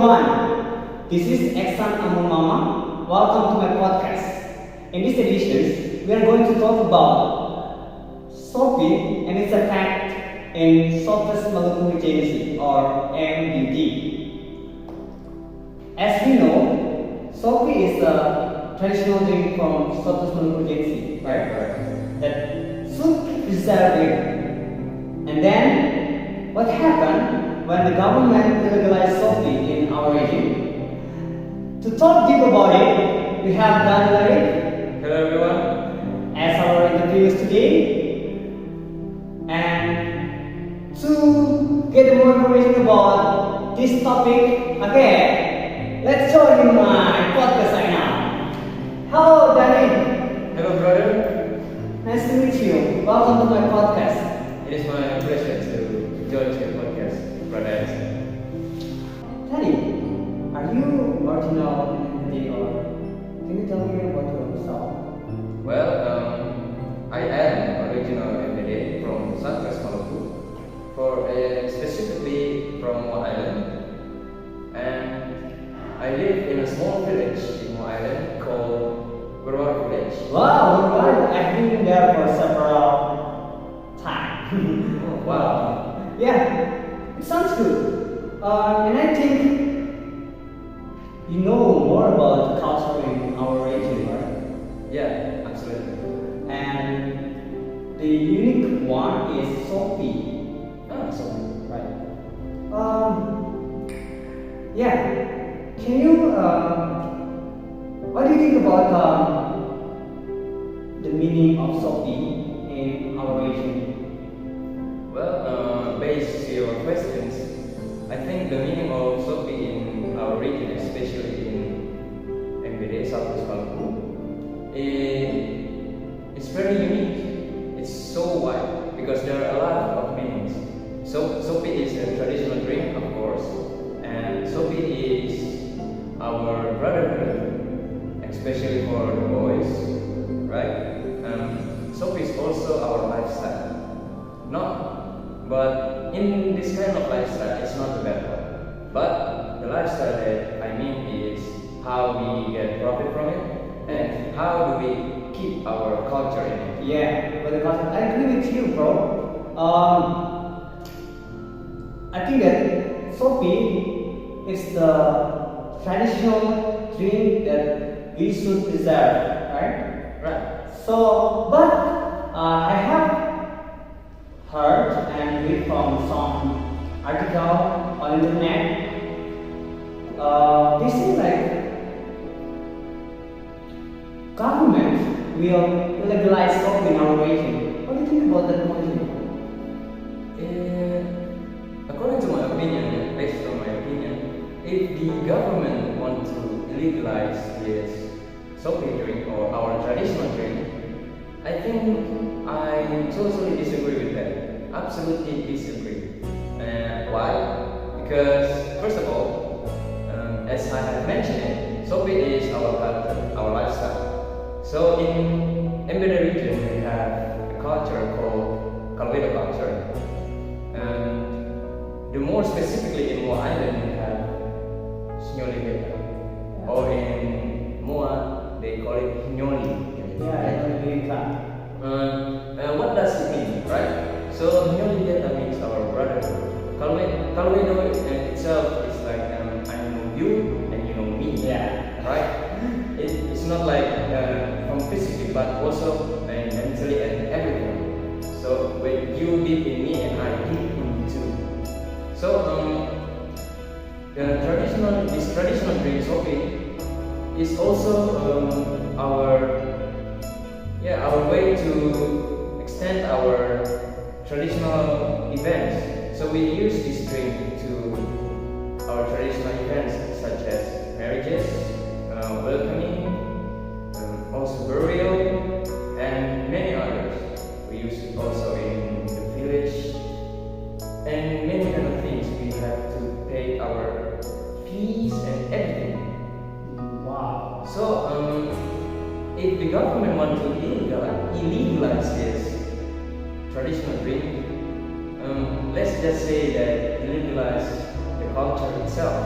everyone, this is Exan and Mama. Welcome to my podcast. In this edition, we are going to talk about Sopi and its effect in Moluccas Regency or MBD. As we know, Sopi is a traditional drink from Moluccas Regency, right? That should preserve it. And then, what happened when the government legalized Sopi in our region? To talk deep about it, we have Daniel. Hello everyone. As our interviewers today. And to get more information about this topic, okay, let's join in my podcast right now. Hello, Daniel. Hello brother. Nice to meet you. Welcome to my podcast. It is my pleasure to join your podcast, brother. Teddy, are you original in MBD or can you tell me about yourself? Well, I am original MBD from Southwest Maluku, specifically from Moa Island, and I live in a small village in Moa Island called Village. Wow, right. I've been there for several times. Oh, wow. Yeah, it sounds good. And I think you know more about the culture in our region, right? Yeah, absolutely. And the unique one is Sopi. Sopi. Right. Yeah. Can you, what do you think about the meaning of Sopi in our region? Well, based on your questions, I think the meaning of Sopi in our region, especially in MBD, Southwest Maluku, it's very unique. It's so wide because there are a lot of meanings. So, Sopi is a traditional drink, of course, and Sopi is our brotherhood, especially for the boys, right? Sopi is also our lifestyle. But in this kind of lifestyle, it's not the bad one. But the lifestyle that I mean is how we get profit from it and how do we keep our culture in it. Yeah, but the culture, I agree with you, bro. I think that Sopi is the traditional drink that we should preserve, right? Right. So, but I have heard and read from some article on internet. They say like government will legalize Sopi in our region. What do you think about that point? According to my opinion, based on my opinion, if the government want to legalize this Sopi drink or our traditional drink, I think I totally disagree with that. Absolutely disagree. Why? Because first of all, as I have mentioned, Sopi is our culture, our lifestyle. So in MBD region, we have a culture called Koli culture. The more specifically in Moa Island, we have Nyoli, or in Moa they call it Nyoli. Yeah, what does it mean, right? So Nyoli means our brotherhood. Kalwedo itself is like I know you and you know me. Yeah. Right? It's not like from physically, but also mentally and everything. So when you deep in me and I deep in you too. So this traditional drink Sopi is also our way to extend our traditional events. So we use this drink to our traditional events such as marriages, welcoming, also burial, and many others. We use it also in the village, and many kind of things. We have to pay our fees and everything. Wow. So if the government want to illegalize this traditional drink, let's just say that illegalize the culture itself.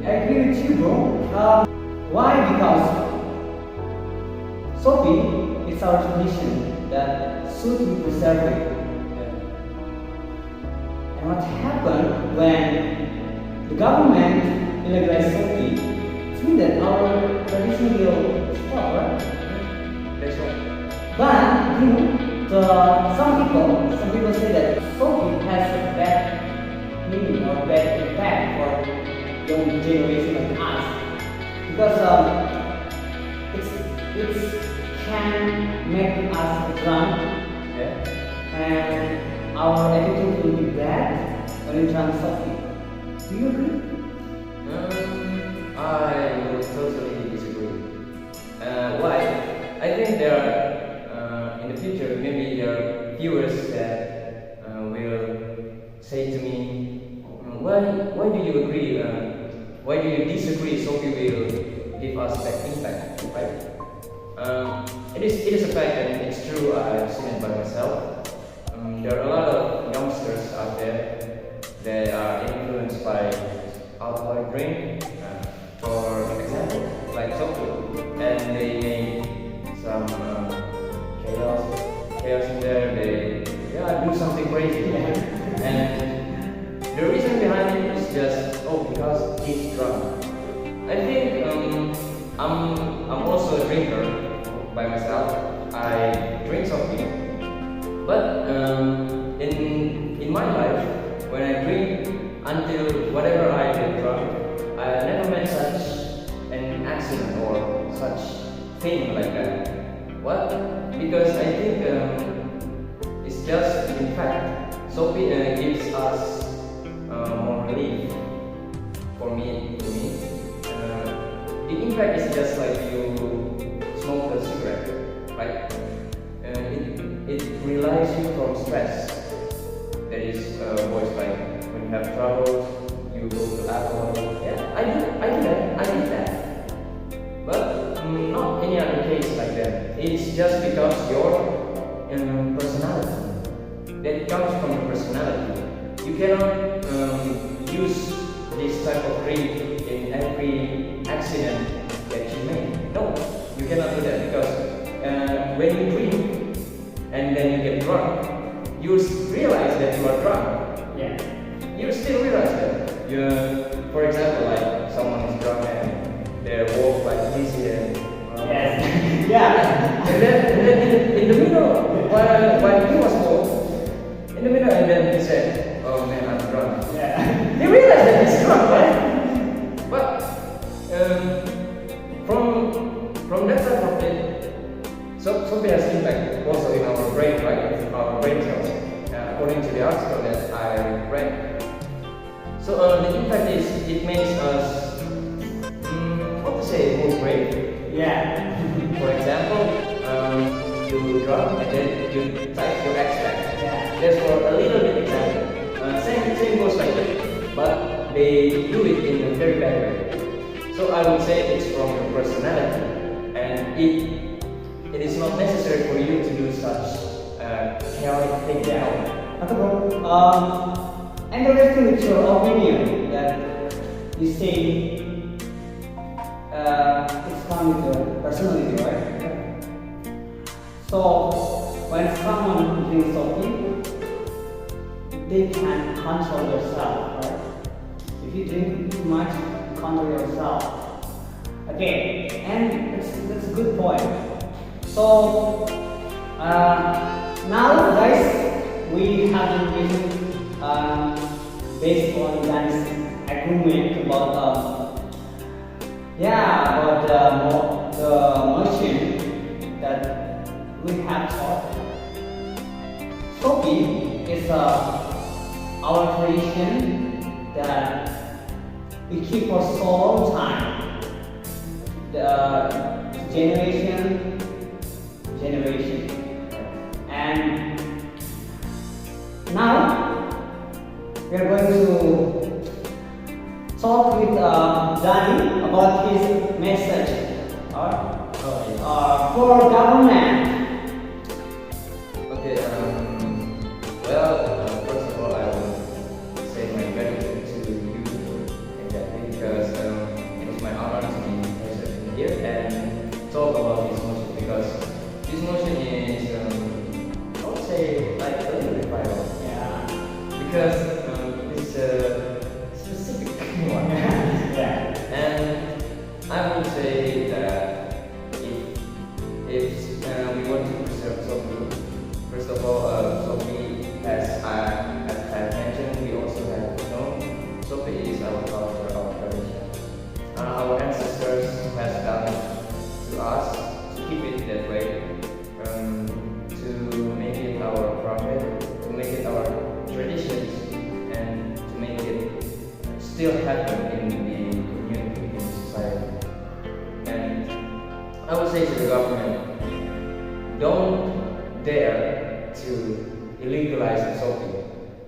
I agree with you, bro. Why? Because Sopi is our tradition that should be preserved. And what happened when the government illegalized Sopi, it means that our tradition will stop, right? That's right. But, some people say that Sopi has a bad meaning or bad impact for young generation like us. Because it can make us drunk, and our attitude will be bad when we drink Sopi. Do you agree? I will totally disagree. Why? I think there are, in the future, maybe there are viewers that will say to me, why do you agree? Why do you disagree? Sopi will give us that impact, right? It is a fact, and it's true. I've seen it by myself. There are a lot of youngsters out there that are influenced by alcoholic drink, for example, like Sopi, and they make some chaos in there. They do something crazy, and the reason behind it is just because he's drunk. I think I'm also a drinker by myself. I drink Sopi, but in my life, when I drink until whatever I get drunk, I never met such an accident or such thing like that. What? Because I think it's just, in fact, Sopi gives us more relief. For me, the impact is just like you smoke a cigarette, right? It relieves you from stress. That is voiced like when you have troubles, you go to alcohol. Yeah, I did that. But not any other case like that. It's just because your personality. That comes from your personality. You cannot use this type of drink in every accident that you make. No, you cannot do that because when you drink and then you get drunk, you realize that you are drunk. Yeah. You still realize that. For example, like someone is drunk and they walk like this and Yes. Yeah. and then in the middle, while he was walking, in the middle, and then he said, "Oh man, I'm drunk." Yeah. He realized that he's drunk, right? But from that type of thing, Sopi has impact also in our brain, right? Our brain cells, according to the article that I read. So the impact is it makes us, what to say, more brave. Yeah. For example, you drunk and then you type your extract. Yeah. That's for a little bit example. Same goes like that, but they do it in a very bad way. So I would say it's from your personality, and it is not necessary for you to do such chaotic thing. Yeah. Okay, bro. Interesting with your opinion that you say it's come with your personality, right? So when someone drinks Sopi, they can control themselves, right? If you drink too much, you control yourself. Okay, and that's a good point. So now, guys, we have been based on Dan's agreement about the motion that we have taught. Sopi is our tradition that we keep for so long time. The generation, and now we are going to talk with Danny about his message for government. Okay. First of all, I will say my gratitude to you, exactly, because I would say to the government, don't dare to illegalize the Sopi.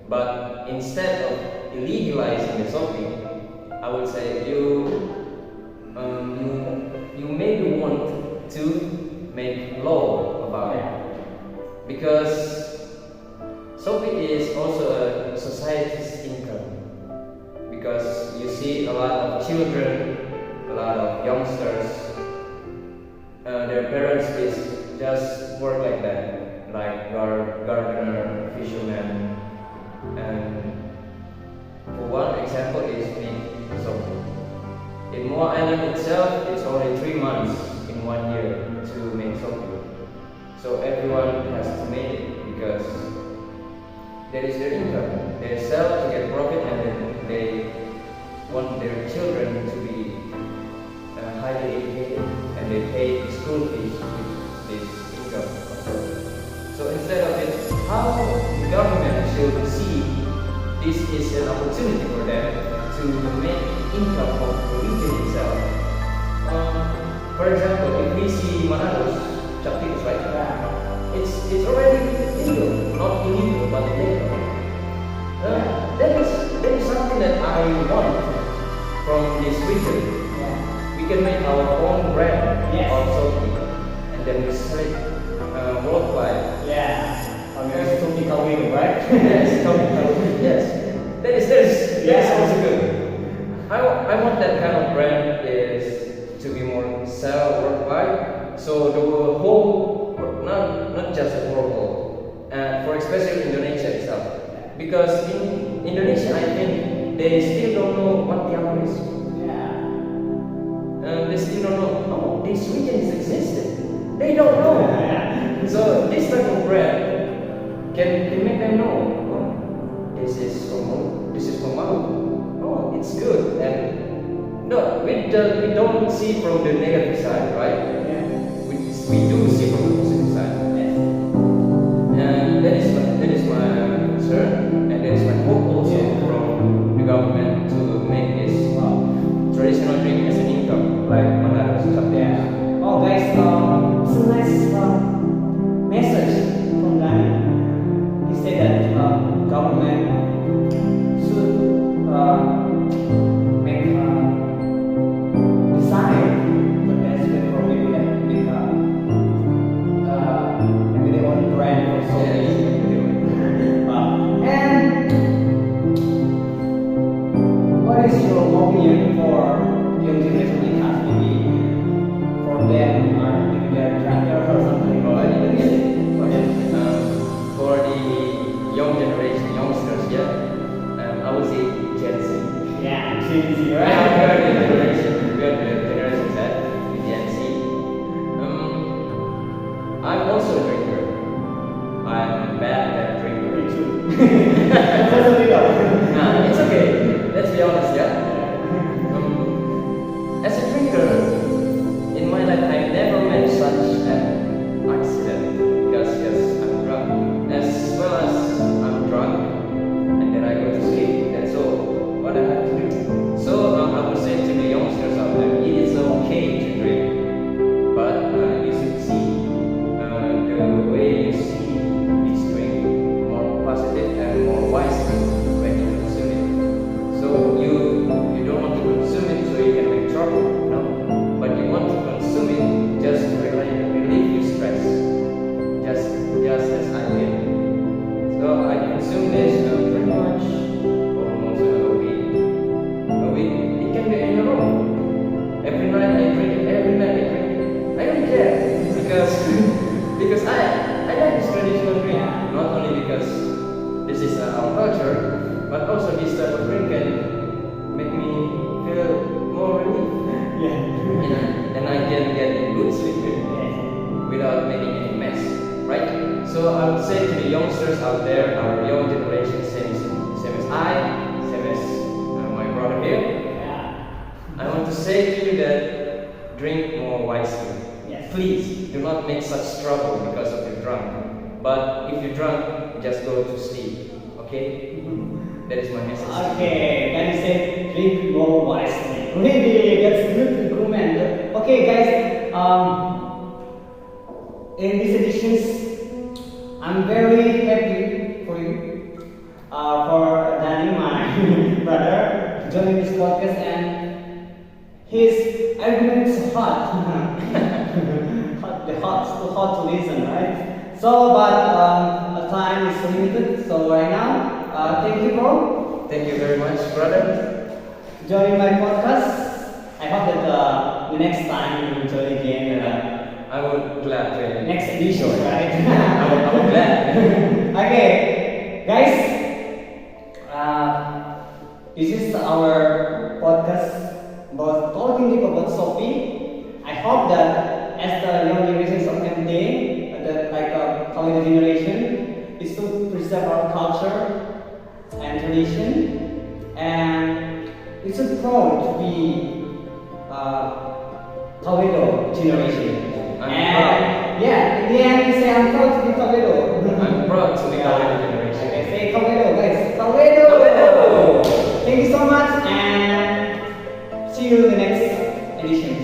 But instead of illegalizing the Sopi, I would say you maybe want to make law about it, because Sopi is also a society's income. Because you see a lot of children, a lot of youngsters, their parents is just work like that, like gardener, fisherman, and for one example is me. So in Moa Island itself, it's only 3 months in 1 year to make Sopi. So everyone has to make it because that is their income. They sell to get profit, and then they want their children to be highly educated, and they pay school fees with this income. So instead of it, how the government should see this is an opportunity for them to make income of the region itself. For example, if we see Manaus, Chaptikus, right? It's already legal, not illegal, but legal. That is something that I want from this region. We can make our own brand of Sopi, and then we sell it worldwide. Sopi Koli, right? Yes, Sopi Koli. Yes, that is also good. I want that kind of brand is to be more sell worldwide. So the whole, not just the world, for especially Indonesia itself. Because in Indonesia, I think they still don't know what tiago is. They still don't know. Oh, this region is existed. They don't know. So this type of brand can make them know. Oh, this is from Maluku. Oh, it's good. And no, we don't see from the negative side, right? We do see from the positive side. And that is my concern, and that is my hope also from the government to make this traditional drink as an income, like Manaus. Oh guys, it's a nice message from Daniel. He said that government should make decide the best way for maybe maybe they want brand or something. And what is your opinion for young generation in class? Maybe for them, or maybe they're tracker or something. For the young generation, youngsters, I would say Gen Z. Gen Z, We right? are the generation Z, the Gen Z. I'm also a drinker. I'm bad at drinking. Me too. Nah, it's okay. Let's be honest, as a drinker, in my life, I never met such an accident because yes, I'm drunk. As well as I'm drunk, and then I go to sleep. That's all what I have to do. So I would say to the youngsters out there, it is okay to drink, but you should see the way you see this drink more positive and more wisely when you consume it. So you don't want to consume it so you can make trouble, no. But you want to consume it just to relieve your stress, just as I did. So I consume this pretty much almost a week. It can be in a row. Every night I drink it. Every night I drink it. I don't care because I like this traditional drink. Not only because this is our culture, but also this type of drink can make me feel more relief. And I can get a good sleep without making any mess, right? So I would say to the youngsters out there, our young generation, same as I, same as my brother here, I want to say to you that drink more wisely. Please do not make such trouble because of your drunk. But if you're drunk, just go to sleep. Okay? That is my message. Okay, can you say drink more wisely? Really, that's good improvement. Okay, guys. I'm very happy for you, for Danny, my brother, joining this podcast, and his arguments are hot. Too hot to listen, right? So, but the time is limited, so right now, thank you, bro. Thank you very much, brother. Joining my podcast. I hope that the next time you will join again. I would gladly. Next edition, right? I would glad. Okay, guys, this is our podcast about talking deep about Sopi. I hope that as the young generations of MBD, that like Koli generation, is to preserve our culture and tradition, and it's so proud to be Toledo generation. And yeah, in the end, we say I'm proud to be Toledo. I'm proud to be Toledo generation. Okay, say Toledo, guys. Toledo! Thank you so much, and see you in the next edition.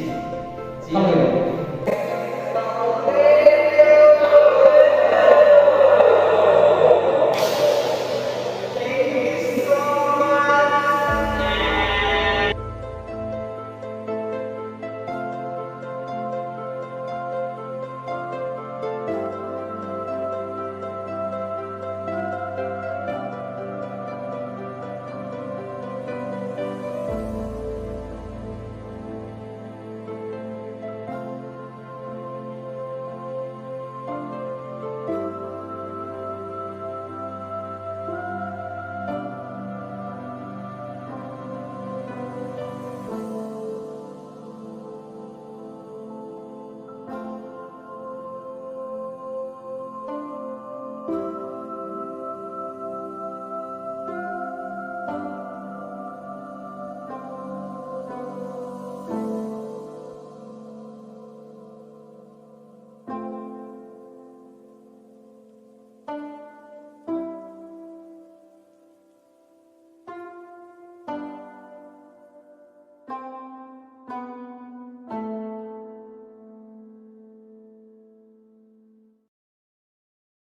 See you. Toledo.